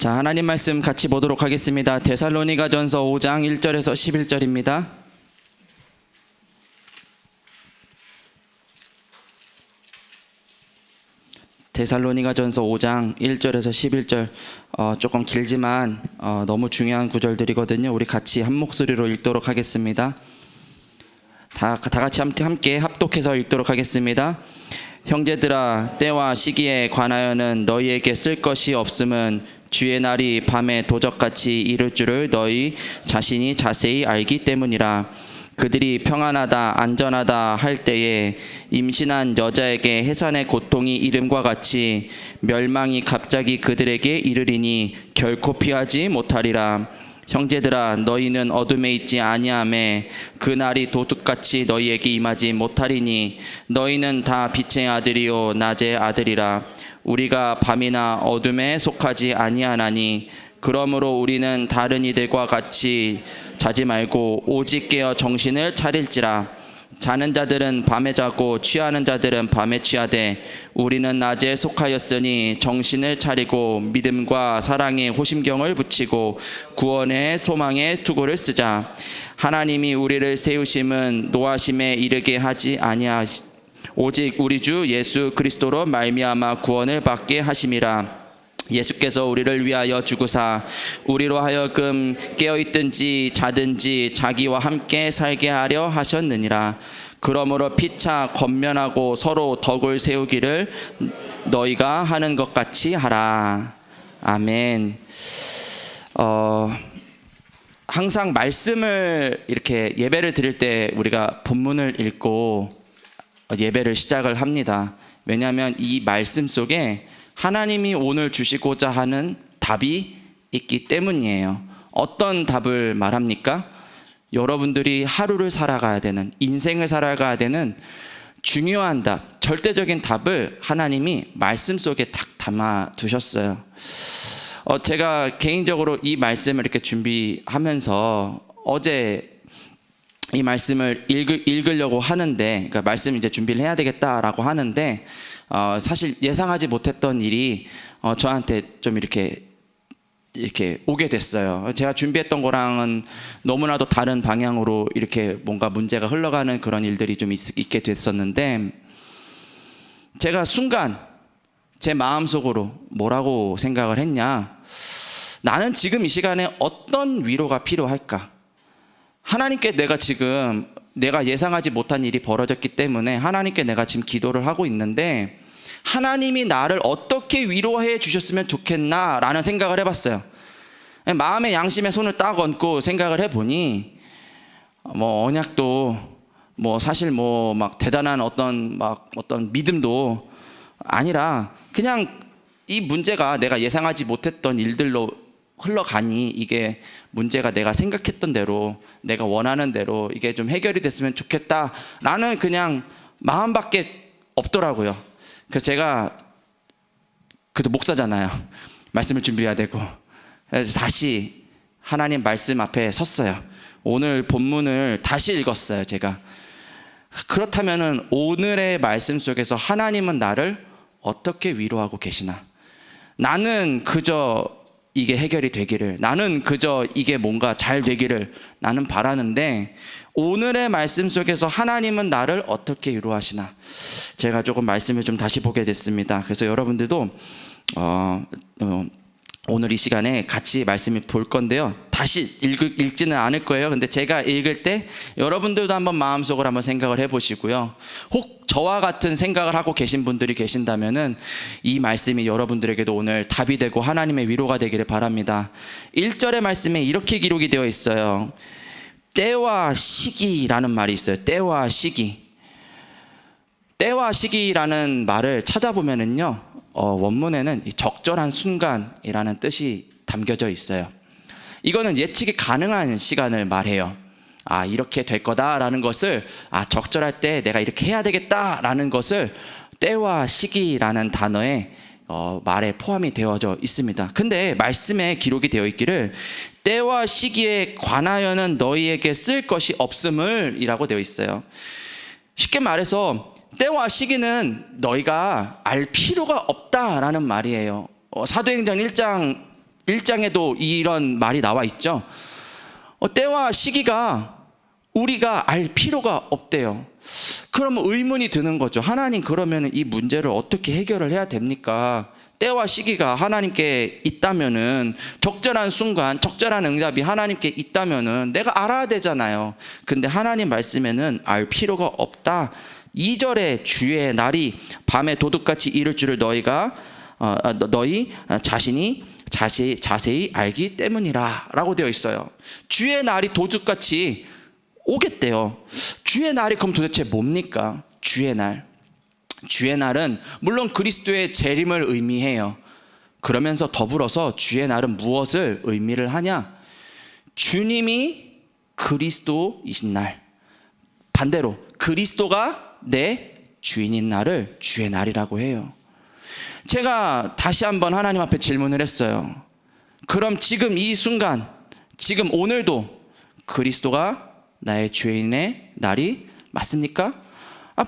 자, 하나님 말씀 같이 보도록 하겠습니다. 데살로니가전서 5장 1절에서 11절입니다. 데살로니가전서 5장 1절에서 11절 조금 길지만 너무 중요한 구절들이거든요. 우리 같이 한 목소리로 읽도록 하겠습니다. 다 같이 함께 합독해서 읽도록 하겠습니다. 형제들아, 때와 시기에 관하여는 너희에게 쓸 것이 없음은 주의 날이 밤에 도적같이 이를 줄을 너희 자신이 자세히 알기 때문이라. 그들이 평안하다 안전하다 할 때에 임신한 여자에게 해산의 고통이 이름과 같이 멸망이 갑자기 그들에게 이르리니 결코 피하지 못하리라. 형제들아, 너희는 어둠에 있지 아니하매 그 날이 도둑같이 너희에게 임하지 못하리니 너희는 다 빛의 아들이요 낮의 아들이라. 우리가 밤이나 어둠에 속하지 아니하나니 그러므로 우리는 다른 이들과 같이 자지 말고 오직 깨어 정신을 차릴지라. 자는 자들은 밤에 자고 취하는 자들은 밤에 취하되 우리는 낮에 속하였으니 정신을 차리고 믿음과 사랑에 호심경을 붙이고 구원의 소망에 투구를 쓰자. 하나님이 우리를 세우심은 노하심에 이르게 하지 아니하시 오직 우리 주 예수 그리스도로 말미암아 구원을 받게 하심이라. 예수께서 우리를 위하여 죽으사 우리로 하여금 깨어있든지 자든지 자기와 함께 살게 하려 하셨느니라. 그러므로 피차 권면하고 서로 덕을 세우기를 너희가 하는 것 같이 하라. 아멘. 항상 말씀을 이렇게 예배를 드릴 때 우리가 본문을 읽고 예배를 시작을 합니다. 왜냐하면 이 말씀 속에 하나님이 오늘 주시고자 하는 답이 있기 때문이에요. 어떤 답을 말합니까? 여러분들이 하루를 살아가야 되는, 인생을 살아가야 되는 중요한 답, 절대적인 답을 하나님이 말씀 속에 딱 담아 두셨어요. 제가 개인적으로 이 말씀을 이렇게 준비하면서 어제 이 말씀을 읽으려고 하는데, 그러니까 말씀 이제 준비를 해야 되겠다라고 하는데, 사실 예상하지 못했던 일이 저한테 좀 이렇게 오게 됐어요. 제가 준비했던 거랑은 너무나도 다른 방향으로 이렇게 뭔가 문제가 흘러가는 그런 일들이 좀 있게 됐었는데, 제가 순간 제 마음속으로 뭐라고 생각을 했냐, 나는 지금 이 시간에 어떤 위로가 필요할까? 하나님께 내가 예상하지 못한 일이 벌어졌기 때문에 하나님께 내가 지금 기도를 하고 있는데 하나님이 나를 어떻게 위로해 주셨으면 좋겠나 라는 생각을 해봤어요. 마음의 양심에 손을 딱 얹고 생각을 해보니 언약도 사실 막 대단한 어떤 믿음도 아니라 그냥 이 문제가 내가 예상하지 못했던 일들로 흘러가니 이게 문제가 내가 생각했던 대로 내가 원하는 대로 이게 좀 해결이 됐으면 좋겠다라는 그냥 마음밖에 없더라고요. 그래서 제가 그래도 목사잖아요. 말씀을 준비해야 되고, 그래서 다시 하나님 말씀 앞에 섰어요. 오늘 본문을 다시 읽었어요. 제가 그렇다면은 오늘의 말씀 속에서 하나님은 나를 어떻게 위로하고 계시나? 나는 그저 이게 해결이 되기를, 나는 그저 이게 뭔가 잘 되기를 나는 바라는데 오늘의 말씀 속에서 하나님은 나를 어떻게 위로하시나? 제가 조금 말씀을 좀 다시 보게 됐습니다. 그래서 여러분들도 오늘 이 시간에 같이 말씀을 볼 건데요, 다시 읽지는 않을 거예요. 근데 제가 읽을 때 여러분들도 한번 마음속으로 한번 생각을 해보시고요, 혹 저와 같은 생각을 하고 계신 분들이 계신다면은 이 말씀이 여러분들에게도 오늘 답이 되고 하나님의 위로가 되기를 바랍니다. 1절의 말씀에 이렇게 기록이 되어 있어요. 때와 시기라는 말이 있어요. 때와 시기. 때와 시기라는 말을 찾아보면은요, 원문에는 적절한 순간이라는 뜻이 담겨져 있어요. 이거는 예측이 가능한 시간을 말해요. 이렇게 될 거다라는 것을, 적절할 때 내가 이렇게 해야 되겠다라는 것을 때와 시기라는 단어에 말에 포함이 되어져 있습니다. 근데 말씀에 기록이 되어 있기를 때와 시기에 관하여는 너희에게 쓸 것이 없음을 이라고 되어 있어요. 쉽게 말해서 때와 시기는 너희가 알 필요가 없다라는 말이에요. 사도행전 1장 1장에도 이런 말이 나와 있죠. 때와 시기가 우리가 알 필요가 없대요. 그러면 의문이 드는 거죠. 하나님, 그러면 이 문제를 어떻게 해결을 해야 됩니까? 때와 시기가 하나님께 있다면은, 적절한 순간 적절한 응답이 하나님께 있다면은 내가 알아야 되잖아요. 근데 하나님 말씀에는 알 필요가 없다. 2절에 주의 날이 밤에 도둑같이 이를 줄을 너희 자신이 자세히 알기 때문이라 라고 되어 있어요. 주의 날이 도둑같이 오겠대요. 주의 날이 그럼 도대체 뭡니까? 주의 날은 물론 그리스도의 재림을 의미해요. 그러면서 더불어서 주의 날은 무엇을 의미를 하냐? 주님이 그리스도이신 날, 반대로 그리스도가 내 주인인 날을 주의 날이라고 해요. 제가 다시 한번 하나님 앞에 질문을 했어요. 그럼 지금 이 순간, 지금 오늘도 그리스도가 나의 주인의 날이 맞습니까?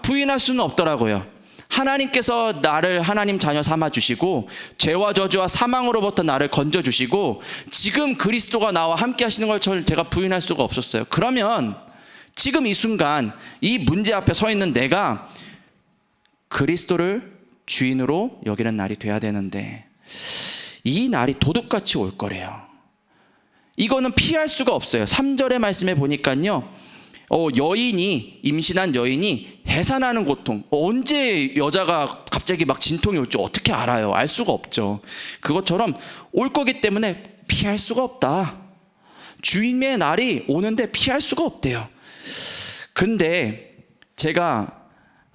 부인할 수는 없더라고요. 하나님께서 나를 하나님 자녀 삼아 주시고 죄와 저주와 사망으로부터 나를 건져 주시고 지금 그리스도가 나와 함께 하시는 걸 제가 부인할 수가 없었어요. 그러면 지금 이 순간 이 문제 앞에 서 있는 내가 그리스도를 주인으로 여기는 날이 돼야 되는데 이 날이 도둑같이 올 거래요. 이거는 피할 수가 없어요. 3절의 말씀에 보니까요, 임신한 여인이 해산하는 고통, 언제 여자가 갑자기 막 진통이 올지 어떻게 알아요? 알 수가 없죠. 그것처럼 올 거기 때문에 피할 수가 없다. 주님의 날이 오는데 피할 수가 없대요. 근데 제가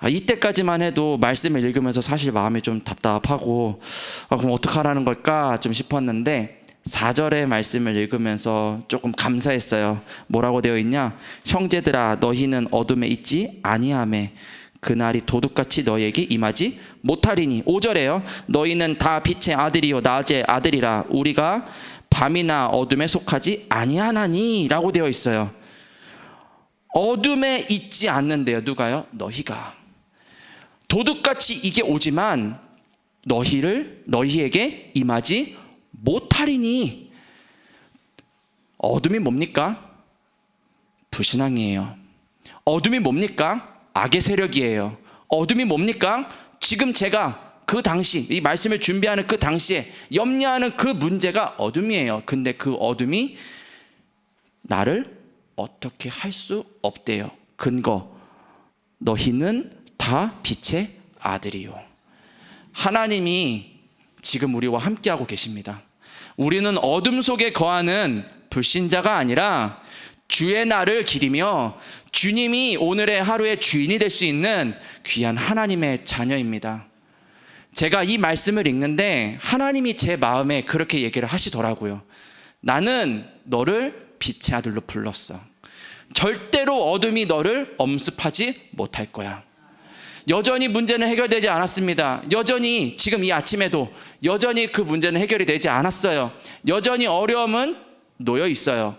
이때까지만 해도 말씀을 읽으면서 사실 마음이 좀 답답하고 그럼 어떡하라는 걸까 좀 싶었는데 4절의 말씀을 읽으면서 조금 감사했어요. 뭐라고 되어 있냐? 형제들아, 너희는 어둠에 있지 아니하매 그날이 도둑같이 너희에게 임하지 못하리니. 5절에요. 너희는 다 빛의 아들이요 낮의 아들이라 우리가 밤이나 어둠에 속하지 아니하나니 라고 되어 있어요. 어둠에 있지 않는데요. 누가요? 너희가. 도둑같이 이게 오지만 너희에게 임하지 못하리니. 어둠이 뭡니까? 불신앙이에요. 어둠이 뭡니까? 악의 세력이에요. 어둠이 뭡니까? 지금 제가 그 당시 이 말씀을 준비하는 그 당시에 염려하는 그 문제가 어둠이에요. 근데 그 어둠이 나를 어떻게 할 수 없대요. 근거, 너희는 다 빛의 아들이요. 하나님이 지금 우리와 함께하고 계십니다. 우리는 어둠 속에 거하는 불신자가 아니라 주의 날을 기리며 주님이 오늘의 하루의 주인이 될 수 있는 귀한 하나님의 자녀입니다. 제가 이 말씀을 읽는데 하나님이 제 마음에 그렇게 얘기를 하시더라고요. 나는 너를 빛의 아들로 불렀어. 절대로 어둠이 너를 엄습하지 못할 거야. 여전히 문제는 해결되지 않았습니다. 여전히 지금 이 아침에도 여전히 그 문제는 해결이 되지 않았어요. 여전히 어려움은 놓여 있어요.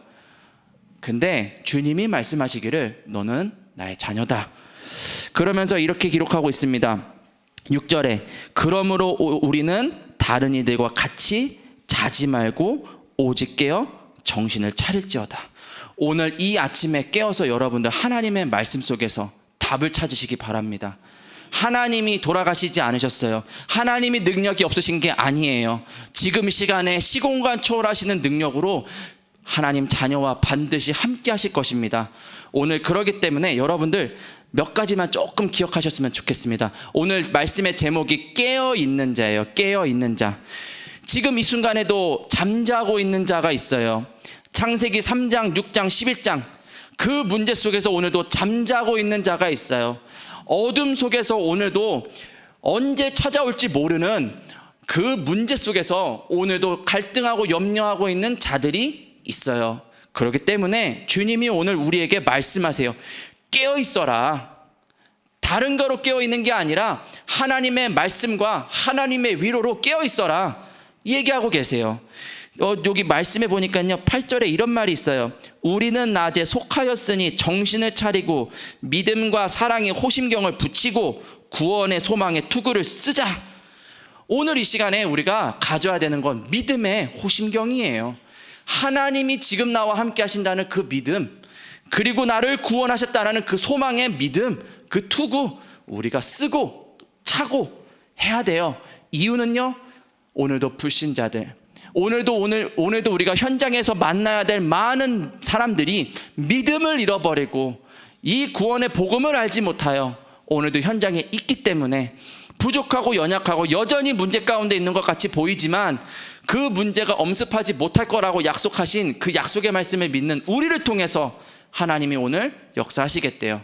근데 주님이 말씀하시기를 너는 나의 자녀다. 그러면서 이렇게 기록하고 있습니다. 6절에 그러므로 우리는 다른 이들과 같이 자지 말고 오직 깨어 정신을 차릴지어다. 오늘 이 아침에 깨어서 여러분들 하나님의 말씀 속에서 답을 찾으시기 바랍니다. 하나님이 돌아가시지 않으셨어요. 하나님이 능력이 없으신 게 아니에요. 지금 시간에 시공간 초월하시는 능력으로 하나님 자녀와 반드시 함께 하실 것입니다. 오늘 그러기 때문에 여러분들 몇 가지만 조금 기억하셨으면 좋겠습니다. 오늘 말씀의 제목이 깨어있는 자예요. 깨어있는 자. 지금 이 순간에도 잠자고 있는 자가 있어요. 창세기 3장, 6장, 11장 그 문제 속에서 오늘도 잠자고 있는 자가 있어요. 어둠 속에서 오늘도 언제 찾아올지 모르는 그 문제 속에서 오늘도 갈등하고 염려하고 있는 자들이 있어요. 그렇기 때문에 주님이 오늘 우리에게 말씀하세요. 깨어 있어라. 다른 거로 깨어 있는 게 아니라 하나님의 말씀과 하나님의 위로로 깨어 있어라. 얘기하고 계세요. 여기 말씀해 보니까요 8절에 이런 말이 있어요. 우리는 낮에 속하였으니 정신을 차리고 믿음과 사랑의 호심경을 붙이고 구원의 소망의 투구를 쓰자. 오늘 이 시간에 우리가 가져야 되는 건 믿음의 호심경이에요. 하나님이 지금 나와 함께 하신다는 그 믿음, 그리고 나를 구원하셨다는 그 소망의 믿음, 그 투구 우리가 쓰고 차고 해야 돼요. 이유는요, 오늘도 불신자들, 오늘도 우리가 현장에서 만나야 될 많은 사람들이 믿음을 잃어버리고 이 구원의 복음을 알지 못하여 오늘도 현장에 있기 때문에 부족하고 연약하고 여전히 문제 가운데 있는 것 같이 보이지만 그 문제가 엄습하지 못할 거라고 약속하신 그 약속의 말씀을 믿는 우리를 통해서 하나님이 오늘 역사하시겠대요.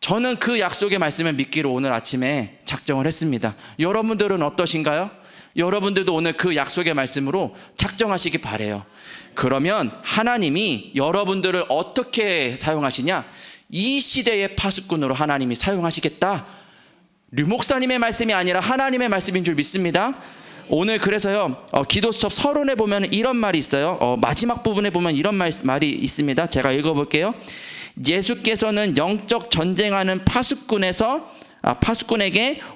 저는 그 약속의 말씀을 믿기로 오늘 아침에 작정을 했습니다. 여러분들은 어떠신가요? 여러분들도 오늘 그 약속의 말씀으로 작정하시기 바라요. 그러면 하나님이 여러분들을 어떻게 사용하시냐? 이 시대의 파수꾼으로 하나님이 사용하시겠다. 류 목사님의 말씀이 아니라 하나님의 말씀인 줄 믿습니다. 오늘 그래서요, 기도 수첩 서론에 보면 이런 말이 있어요. 마지막 부분에 보면 이런 말이 있습니다. 제가 읽어볼게요. 예수께서는 영적 전쟁하는 파수꾼에게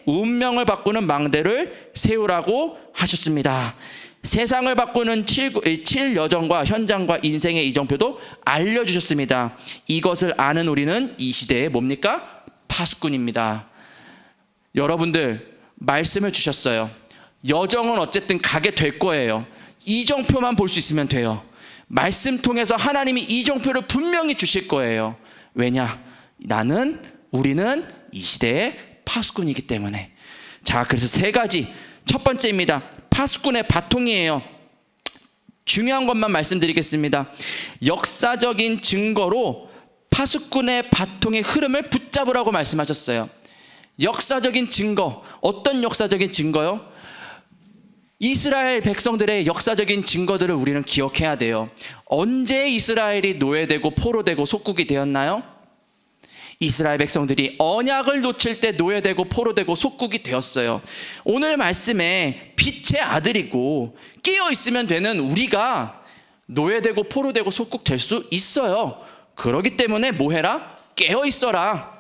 운명을 바꾸는 망대를 세우라고 하셨습니다. 세상을 바꾸는 7여정과 현장과 인생의 이정표도 알려주셨습니다. 이것을 아는 우리는 이 시대에 뭡니까? 파수꾼입니다. 여러분들 말씀을 주셨어요. 여정은 어쨌든 가게 될 거예요. 이정표만 볼 수 있으면 돼요. 말씀 통해서 하나님이 이정표를 분명히 주실 거예요. 왜냐? 우리는 이 시대의 파수꾼이기 때문에. 자, 그래서 세 가지. 첫 번째입니다. 파수꾼의 바통이에요. 중요한 것만 말씀드리겠습니다. 역사적인 증거로 파수꾼의 바통의 흐름을 붙잡으라고 말씀하셨어요. 역사적인 증거. 어떤 역사적인 증거요? 이스라엘 백성들의 역사적인 증거들을 우리는 기억해야 돼요. 언제 이스라엘이 노예되고 포로되고 속국이 되었나요? 이스라엘 백성들이 언약을 놓칠 때 노예되고 포로되고 속국이 되었어요. 오늘 말씀에 빛의 아들이고 깨어 있으면 되는 우리가 노예되고 포로되고 속국 될 수 있어요. 그러기 때문에 뭐 해라? 깨어 있어라.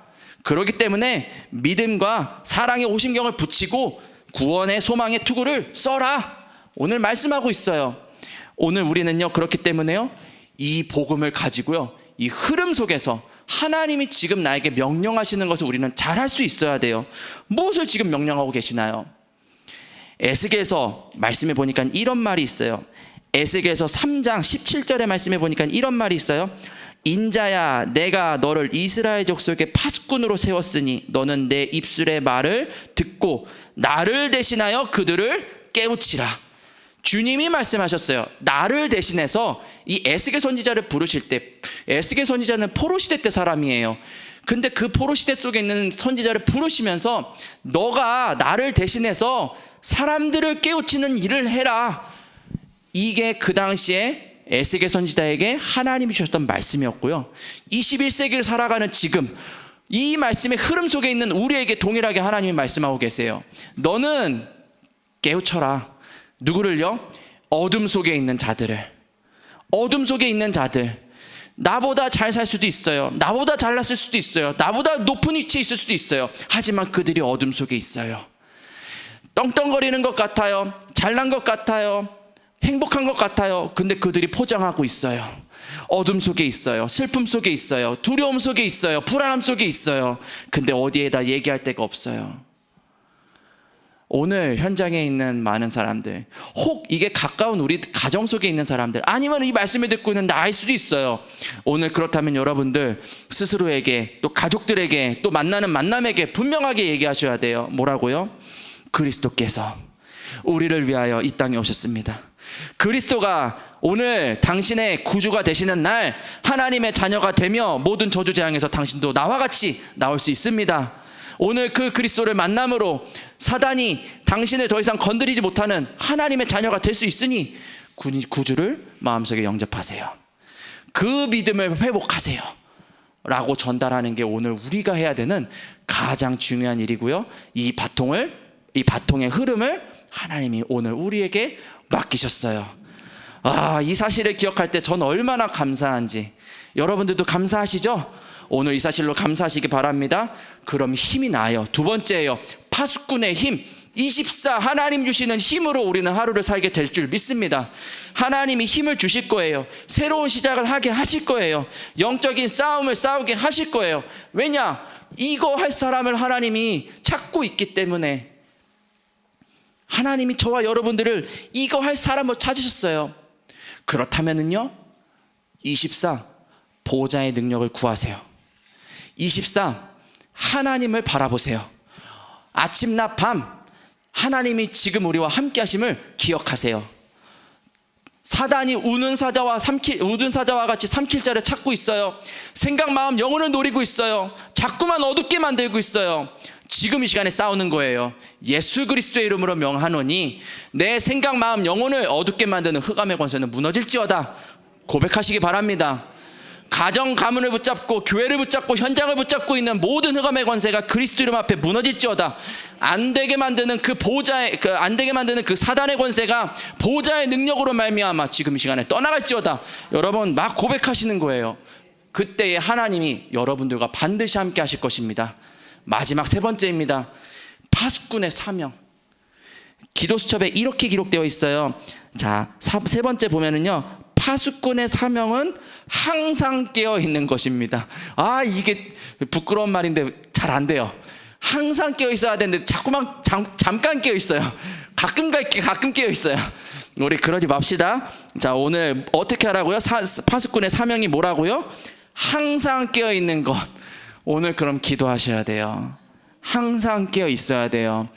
그러기 때문에 믿음과 사랑의 오심경을 붙이고 구원의 소망의 투구를 써라. 오늘 말씀하고 있어요. 오늘 우리는요, 그렇기 때문에요, 이 복음을 가지고요, 이 흐름 속에서 하나님이 지금 나에게 명령하시는 것을 우리는 잘할 수 있어야 돼요. 무엇을 지금 명령하고 계시나요? 에스겔서 말씀해 보니까 이런 말이 있어요. 에스겔서 3장 17절의 말씀해 보니까 이런 말이 있어요. 인자야, 내가 너를 이스라엘 족속의 파수꾼으로 세웠으니 너는 내 입술의 말을 듣고 나를 대신하여 그들을 깨우치라. 주님이 말씀하셨어요. 나를 대신해서 이 에스겔 선지자를 부르실 때, 에스겔 선지자는 포로 시대 때 사람이에요. 근데 그 포로 시대 속에 있는 선지자를 부르시면서 너가 나를 대신해서 사람들을 깨우치는 일을 해라. 이게 그 당시에 에스겔 선지자에게 하나님이 주셨던 말씀이었고요. 21세기를 살아가는 지금 이 말씀의 흐름 속에 있는 우리에게 동일하게 하나님이 말씀하고 계세요. 너는 깨우쳐라. 누구를요? 어둠 속에 있는 자들을. 어둠 속에 있는 자들. 나보다 잘 살 수도 있어요. 나보다 잘났을 수도 있어요. 나보다 높은 위치에 있을 수도 있어요. 하지만 그들이 어둠 속에 있어요. 떵떵거리는 것 같아요. 잘난 것 같아요. 행복한 것 같아요. 근데 그들이 포장하고 있어요. 어둠 속에 있어요. 슬픔 속에 있어요. 두려움 속에 있어요. 불안함 속에 있어요. 근데 어디에다 얘기할 데가 없어요. 오늘 현장에 있는 많은 사람들, 혹 이게 가까운 우리 가정 속에 있는 사람들, 아니면 이 말씀을 듣고 있는 나일 수도 있어요. 오늘 그렇다면 여러분들 스스로에게, 또 가족들에게, 또 만나는 만남에게 분명하게 얘기하셔야 돼요. 뭐라고요? 그리스도께서 우리를 위하여 이 땅에 오셨습니다. 그리스도가 오늘 당신의 구주가 되시는 날 하나님의 자녀가 되며 모든 저주 재앙에서 당신도 나와 같이 나올 수 있습니다. 오늘 그 그리스도를 만남으로 사단이 당신을 더 이상 건드리지 못하는 하나님의 자녀가 될 수 있으니 구주를 마음속에 영접하세요. 그 믿음을 회복하세요 라고 전달하는 게 오늘 우리가 해야 되는 가장 중요한 일이고요. 이 바통의 흐름을 하나님이 오늘 우리에게 맡기셨어요. 이 사실을 기억할 때 전 얼마나 감사한지. 여러분들도 감사하시죠? 오늘 이 사실로 감사하시기 바랍니다. 그럼 힘이 나요. 두 번째예요. 파수꾼의 힘. 24 하나님 주시는 힘으로 우리는 하루를 살게 될 줄 믿습니다. 하나님이 힘을 주실 거예요. 새로운 시작을 하게 하실 거예요. 영적인 싸움을 싸우게 하실 거예요. 왜냐? 이거 할 사람을 하나님이 찾고 있기 때문에. 하나님이 저와 여러분들을 이거 할 사람을 찾으셨어요. 그렇다면은요, 24 보호자의 능력을 구하세요. 24 하나님을 바라보세요. 아침 낮 밤 하나님이 지금 우리와 함께 하심을 기억하세요. 사단이 우는 사자와 같이 삼킬 자를 찾고 있어요. 생각, 마음, 영혼을 노리고 있어요. 자꾸만 어둡게 만들고 있어요. 지금 이 시간에 싸우는 거예요. 예수 그리스도의 이름으로 명하노니 내 생각, 마음, 영혼을 어둡게 만드는 흑암의 권세는 무너질지어다. 고백하시기 바랍니다. 가정 가문을 붙잡고 교회를 붙잡고 현장을 붙잡고 있는 모든 흑암의 권세가 그리스도 이름 앞에 무너질지어다. 안 되게 만드는 안 되게 만드는 그 사단의 권세가 보호자의 능력으로 말미암아 지금 이 시간에 떠나갈지어다. 여러분 막 고백하시는 거예요. 그때에 하나님이 여러분들과 반드시 함께 하실 것입니다. 마지막 세 번째입니다. 파수꾼의 사명. 기도수첩에 이렇게 기록되어 있어요. 자, 세 번째 보면은요, 파수꾼의 사명은 항상 깨어 있는 것입니다. 이게 부끄러운 말인데 잘 안 돼요. 항상 깨어 있어야 되는데 자꾸만 잠깐 깨어 있어요. 가끔 깨어 있어요. 우리 그러지 맙시다. 자, 오늘 어떻게 하라고요? 파수꾼의 사명이 뭐라고요? 항상 깨어 있는 것. 오늘 그럼 기도하셔야 돼요. 항상 깨어 있어야 돼요.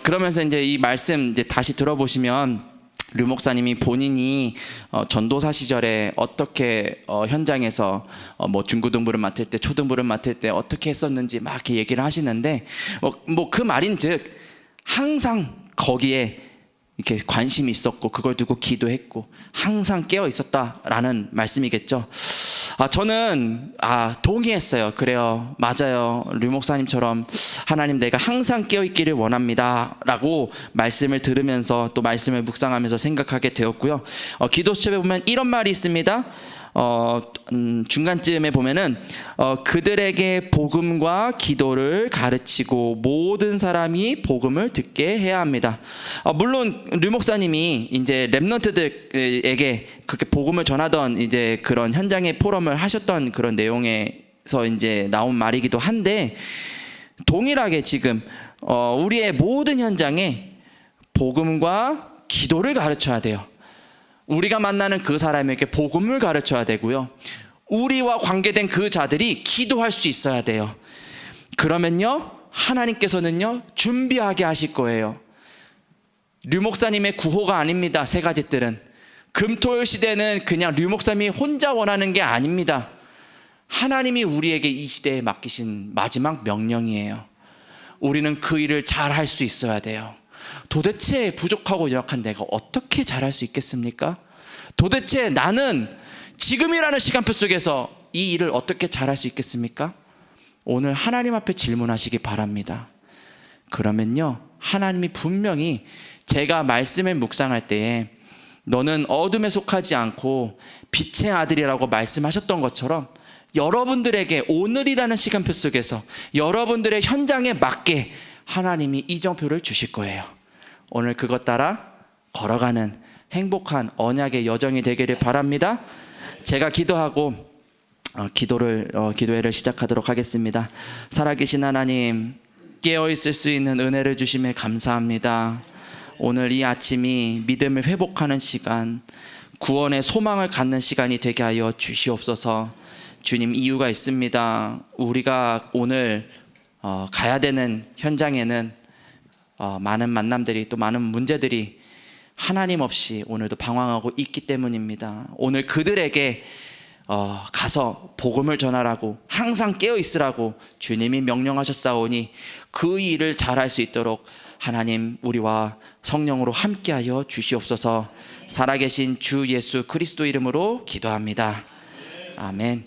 그러면서 이제 이 말씀 이제 다시 들어보시면 류 목사님이 본인이 전도사 시절에 어떻게 현장에서 뭐 중고등부를 맡을 때, 초등부를 맡을 때 어떻게 했었는지 막 이렇게 얘기를 하시는데, 뭐 그 말인즉 항상 거기에 이렇게 관심이 있었고 그걸 두고 기도했고 항상 깨어 있었다라는 말씀이겠죠. 저는 동의했어요. 그래요, 맞아요. 류 목사님처럼 하나님 내가 항상 깨어 있기를 원합니다 라고 말씀을 들으면서 또 말씀을 묵상하면서 생각하게 되었고요. 기도수첩에 보면 이런 말이 있습니다. 중간쯤에 보면은 그들에게 복음과 기도를 가르치고 모든 사람이 복음을 듣게 해야 합니다. 물론 류 목사님이 이제 렘넌트들에게 그렇게 복음을 전하던 이제 그런 현장의 포럼을 하셨던 그런 내용에서 이제 나온 말이기도 한데, 동일하게 지금 우리의 모든 현장에 복음과 기도를 가르쳐야 돼요. 우리가 만나는 그 사람에게 복음을 가르쳐야 되고요. 우리와 관계된 그 자들이 기도할 수 있어야 돼요. 그러면요, 하나님께서는요, 준비하게 하실 거예요. 류 목사님의 구호가 아닙니다. 세 가지 뜰은. 금토일 시대는 그냥 류 목사님이 혼자 원하는 게 아닙니다. 하나님이 우리에게 이 시대에 맡기신 마지막 명령이에요. 우리는 그 일을 잘 할 수 있어야 돼요. 도대체 부족하고 연약한 내가 어떻게 잘할 수 있겠습니까? 도대체 나는 지금이라는 시간표 속에서 이 일을 어떻게 잘할 수 있겠습니까? 오늘 하나님 앞에 질문하시기 바랍니다. 그러면요, 하나님이 분명히 제가 말씀을 묵상할 때에 너는 어둠에 속하지 않고 빛의 아들이라고 말씀하셨던 것처럼 여러분들에게 오늘이라는 시간표 속에서 여러분들의 현장에 맞게 하나님이 이정표를 주실 거예요. 오늘 그것 따라 걸어가는 행복한 언약의 여정이 되기를 바랍니다. 제가 기도하고 기도회를 시작하도록 하겠습니다. 살아계신 하나님, 깨어있을 수 있는 은혜를 주심에 감사합니다. 오늘 이 아침이 믿음을 회복하는 시간, 구원의 소망을 갖는 시간이 되게 하여 주시옵소서. 주님, 이유가 있습니다. 우리가 오늘 가야 되는 현장에는 많은 만남들이, 또 많은 문제들이 하나님 없이 오늘도 방황하고 있기 때문입니다. 오늘 그들에게 가서 복음을 전하라고, 항상 깨어 있으라고 주님이 명령하셨사오니 그 일을 잘할 수 있도록 하나님 우리와 성령으로 함께하여 주시옵소서. 살아계신 주 예수 그리스도 이름으로 기도합니다. 아멘.